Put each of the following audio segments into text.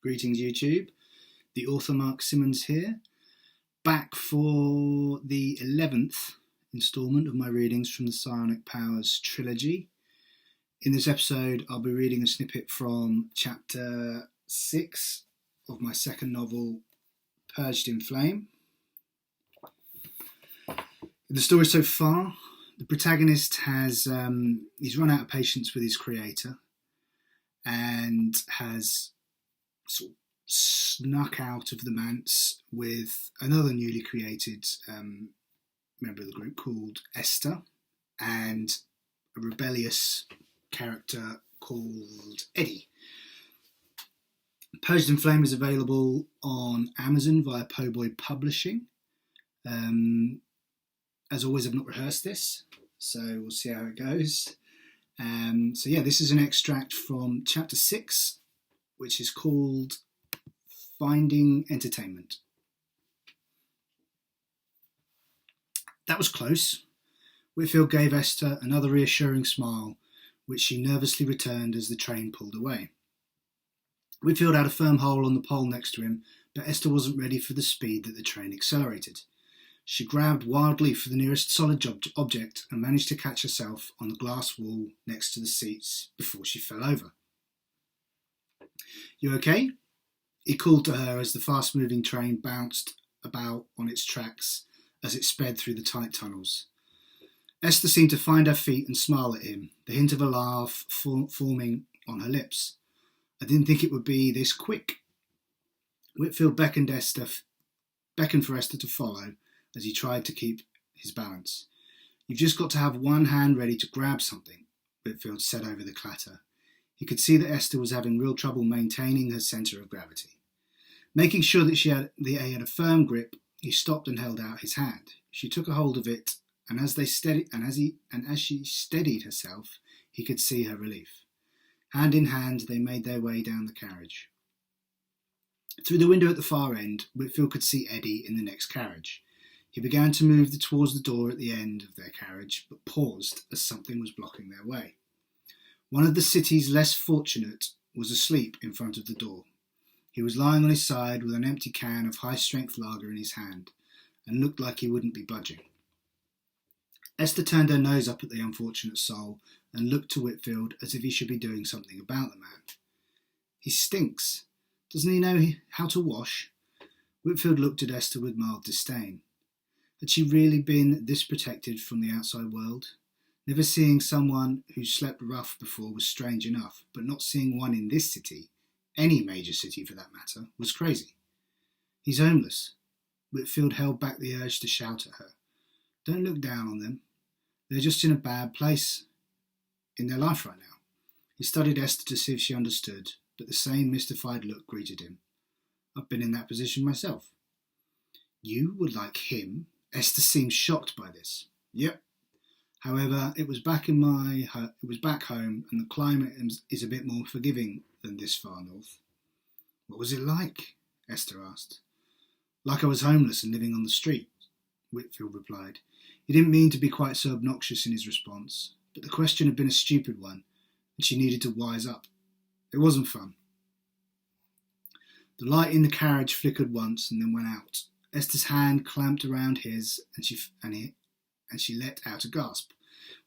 Greetings YouTube, the author Mark Simmons here, back for the 11th instalment of my readings from the Psionic Powers Trilogy. In this episode I'll be reading a snippet from chapter 6 of my second novel, Purged in Flame. The story so far, the protagonist has he's run out of patience with his creator and has sort of snuck out of the manse with another newly created member of the group called Esther and a rebellious character called Eddie. Purged in Flame is available on Amazon via Poe Boy Publishing. As always, I've not rehearsed this, so we'll see how it goes. This is an extract from chapter 6, which is called Finding Entertainment. That was close. Whitfield gave Esther another reassuring smile, which she nervously returned as the train pulled away. Whitfield had a firm hold on the pole next to him, but Esther wasn't ready for the speed that the train accelerated. She grabbed wildly for the nearest solid object and managed to catch herself on the glass wall next to the seats before she fell over. "You okay?" he called to her as the fast-moving train bounced about on its tracks as it sped through the tight tunnels. Esther seemed to find her feet and smile at him, the hint of a laugh forming on her lips. "I didn't think it would be this quick." Whitfield beckoned for Esther to follow as he tried to keep his balance. "You've just got to have one hand ready to grab something," Whitfield said over the clatter. He could see that Esther was having real trouble maintaining her centre of gravity. Making sure that she had a firm grip, he stopped and held out his hand. She took a hold of it, and as she steadied herself, he could see her relief. Hand in hand, they made their way down the carriage. Through the window at the far end, Whitfield could see Eddie in the next carriage. He began to move towards the door at the end of their carriage, but paused as something was blocking their way. One of the city's less fortunate was asleep in front of the door. He was lying on his side with an empty can of high-strength lager in his hand, and looked like he wouldn't be budging. Esther turned her nose up at the unfortunate soul and looked to Whitfield as if he should be doing something about the man. "He stinks. Doesn't he know how to wash?" Whitfield looked at Esther with mild disdain. Had she really been this protected from the outside world? Never seeing someone who slept rough before was strange enough, but not seeing one in this city, any major city for that matter, was crazy. "He's homeless." Whitfield held back the urge to shout at her. "Don't look down on them. They're just in a bad place in their life right now." He studied Esther to see if she understood, but the same mystified look greeted him. "I've been in that position myself." "You would like him?" Esther seemed shocked by this. "Yep. However, it was back home, and the climate is a bit more forgiving than this far north." "What was it like?" Esther asked. "Like I was homeless and living on the street," Whitfield replied. He didn't mean to be quite so obnoxious in his response, but the question had been a stupid one, and she needed to wise up. It wasn't fun. The light in the carriage flickered once and then went out. Esther's hand clamped around his, and she let out a gasp.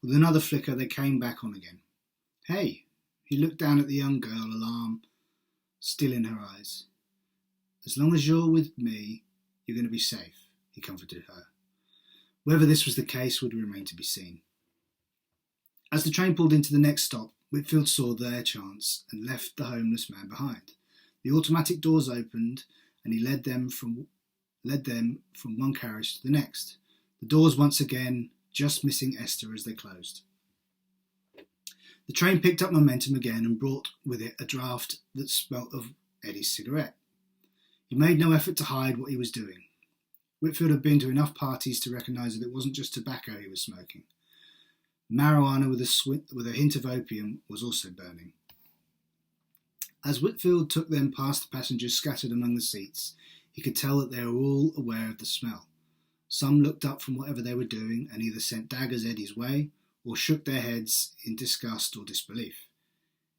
With another flicker, they came back on again. "Hey!" He looked down at the young girl, alarm still in her eyes. "As long as you're with me, you're going to be safe," he comforted her. Whether this was the case would remain to be seen. As the train pulled into the next stop, Whitfield saw their chance and left the homeless man behind. The automatic doors opened, and he led them from one carriage to the next, the doors once again just missing Esther as they closed. The train picked up momentum again and brought with it a draught that smelt of Eddie's cigarette. He made no effort to hide what he was doing. Whitfield had been to enough parties to recognise that it wasn't just tobacco he was smoking. Marijuana with a hint of opium was also burning. As Whitfield took them past the passengers scattered among the seats, he could tell that they were all aware of the smell. Some looked up from whatever they were doing and either sent daggers Eddie's way or shook their heads in disgust or disbelief.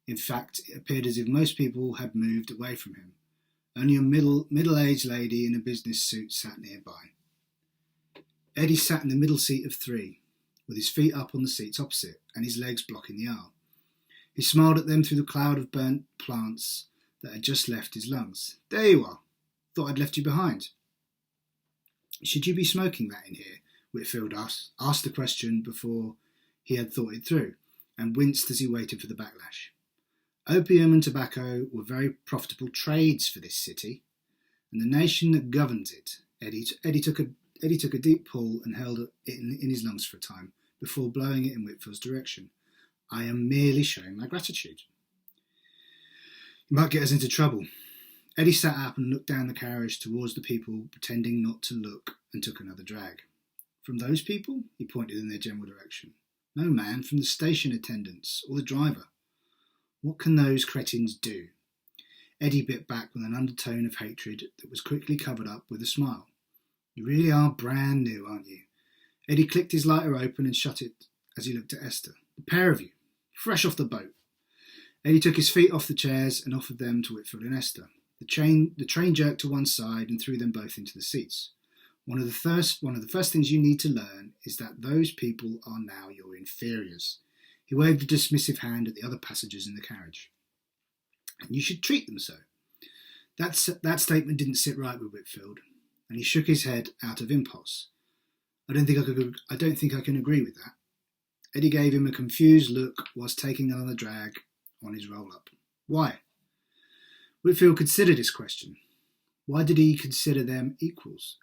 In fact, it appeared as if most people had moved away from him, Only a middle-aged lady in a business suit sat nearby. Eddie sat in the middle seat of three, with his feet up on the seats opposite and his legs blocking the aisle. He smiled at them through the cloud of burnt plants that had just left his lungs. "There you are. Thought I'd left you behind." "Should you be smoking that in here?" Whitfield asked the question before he had thought it through, and winced as he waited for the backlash. Opium and tobacco were very profitable trades for this city, and the nation that governs it. Eddie took a deep pull and held it in his lungs for a time, before blowing it in Whitfield's direction. "I am merely showing my gratitude." "You might get us into trouble." Eddie sat up and looked down the carriage towards the people, pretending not to look, and took another drag. "From those people?" He pointed in their general direction. "No, man, from the station attendants, or the driver. What can those cretins do?" Eddie bit back with an undertone of hatred that was quickly covered up with a smile. "You really are brand new, aren't you?" Eddie clicked his lighter open and shut it as he looked at Esther. "The pair of you, fresh off the boat." Eddie took his feet off the chairs and offered them to Whitfield and Esther. The train jerked to one side and threw them both into the seats. One of the first things you need to learn is that those people are now your inferiors." He waved a dismissive hand at the other passengers in the carriage. "And you should treat them so." That statement didn't sit right with Whitfield, and he shook his head out of impulse. I don't think I can agree with that." Eddie gave him a confused look whilst taking another drag on his roll-up. "Why?" Whitfield considered his question. Why did he consider them equals?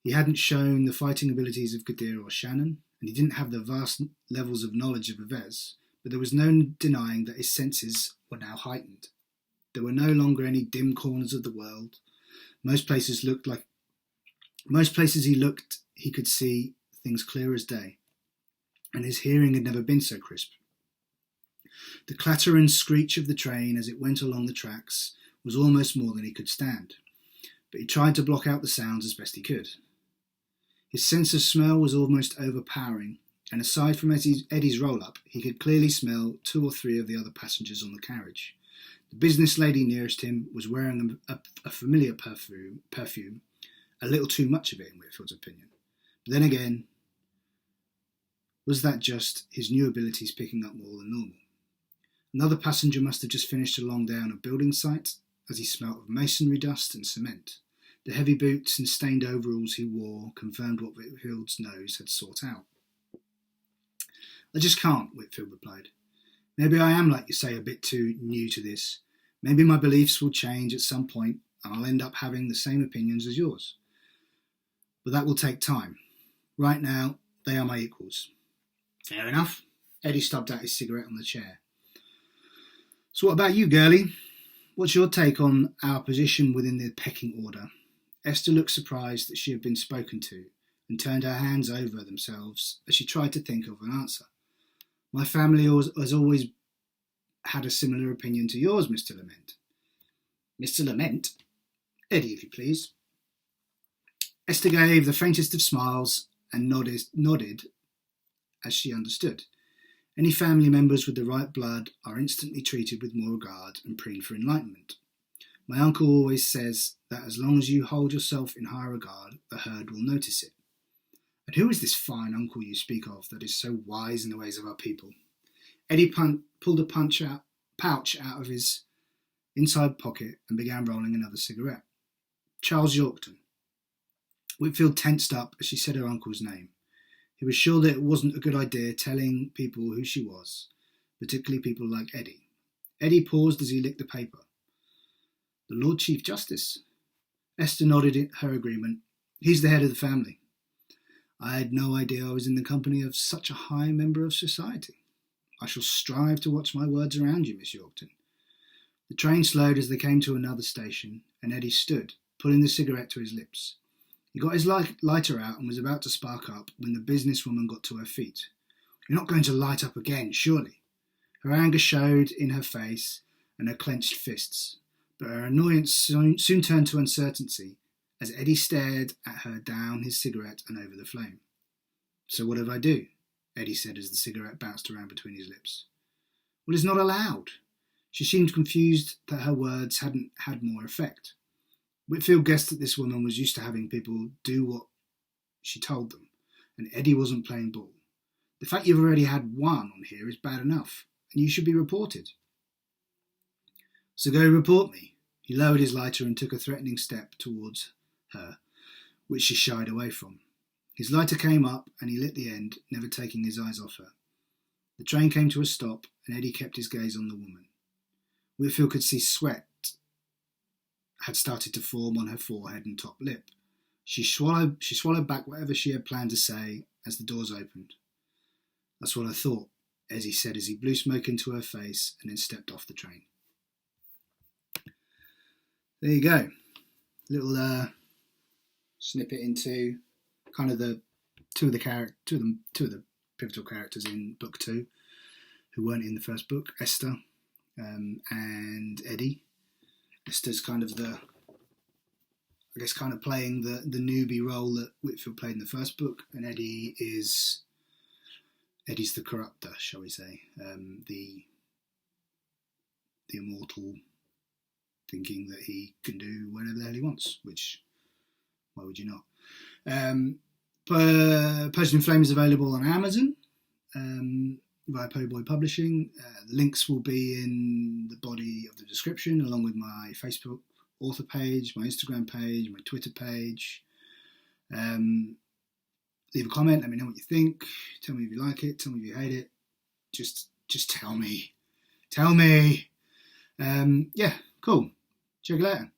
He hadn't shown the fighting abilities of Kadir or Shannon, and he didn't have the vast levels of knowledge of Yves, but there was no denying that his senses were now heightened. There were no longer any dim corners of the world. Most places he looked, he could see things clear as day, and his hearing had never been so crisp. The clatter and screech of the train as it went along the tracks was almost more than he could stand, but he tried to block out the sounds as best he could. His sense of smell was almost overpowering, and aside from Eddie's roll-up, he could clearly smell 2 or 3 of the other passengers on the carriage. The business lady nearest him was wearing a familiar perfume, a little too much of it in Whitfield's opinion. But then again, was that just his new abilities picking up more than normal? Another passenger must have just finished a long day on a building site, as he smelt of masonry dust and cement. The heavy boots and stained overalls he wore confirmed what Whitfield's nose had sought out. "I just can't," Whitfield replied. "Maybe I am, like you say, a bit too new to this. Maybe my beliefs will change at some point, and I'll end up having the same opinions as yours. But that will take time. Right now, they are my equals." "Fair enough." Eddie stubbed out his cigarette on the chair. "So what about you, girlie? What's your take on our position within the pecking order?" Esther looked surprised that she had been spoken to, and turned her hands over themselves as she tried to think of an answer. "My family has always had a similar opinion to yours, Mr. Lament." "Mr. Lament?" "Eddie, if you please." Esther gave the faintest of smiles and nodded as she understood. Any family members with the right blood are instantly treated with more regard and preened for enlightenment. My uncle always says that as long as you hold yourself in high regard, the herd will notice it. And who is this fine uncle you speak of that is so wise in the ways of our people? Eddie pulled a pouch out of his inside pocket and began rolling another cigarette. "Charles Yorkton." Whitfield tensed up as she said her uncle's name. He was sure that it wasn't a good idea telling people who she was, particularly people like Eddie. Eddie paused as he licked the paper. "The Lord Chief Justice." Esther nodded her agreement. "He's the head of the family." "I had no idea I was in the company of such a high member of society." "I shall strive to watch my words around you, Miss Yorkton." The train slowed as they came to another station, and Eddie stood, pulling the cigarette to his lips. He got his lighter out and was about to spark up when the businesswoman got to her feet. "You're not going to light up again, surely?" Her anger showed in her face and her clenched fists, but her annoyance soon turned to uncertainty as Eddie stared at her down his cigarette and over the flame. "So what if I do?" Eddie said as the cigarette bounced around between his lips. "Well, it's not allowed." She seemed confused that her words hadn't had more effect. Whitfield guessed that this woman was used to having people do what she told them, and Eddie wasn't playing ball. The fact you've already had one on here is bad enough, and you should be reported. So go report me. He lowered his lighter and took a threatening step towards her, which she shied away from. His lighter came up and he lit the end, never taking his eyes off her. The train came to a stop and Eddie kept his gaze on the woman. Whitfield could see sweat had started to form on her forehead and top lip. She swallowed back whatever she had planned to say as the doors opened. That's what I thought, Eddie said as he blew smoke into her face and then stepped off the train. There you go. Little snippet into kind of the two of the pivotal characters in book 2 who weren't in the first book, Esther and Eddie. Esther's kind of playing the newbie role that Whitfield played in the first book, and Eddie's the corrupter, shall we say, the immortal, thinking that he can do whatever the hell he wants, which, why would you not? Purged in Flame is available on Amazon via Poe Boy Publishing. The links will be in the body of the description, along with my Facebook author page, my Instagram page, my Twitter page. Leave a comment, let me know what you think. Tell me if you like it, tell me if you hate it. Just tell me. Yeah, cool. Check it out.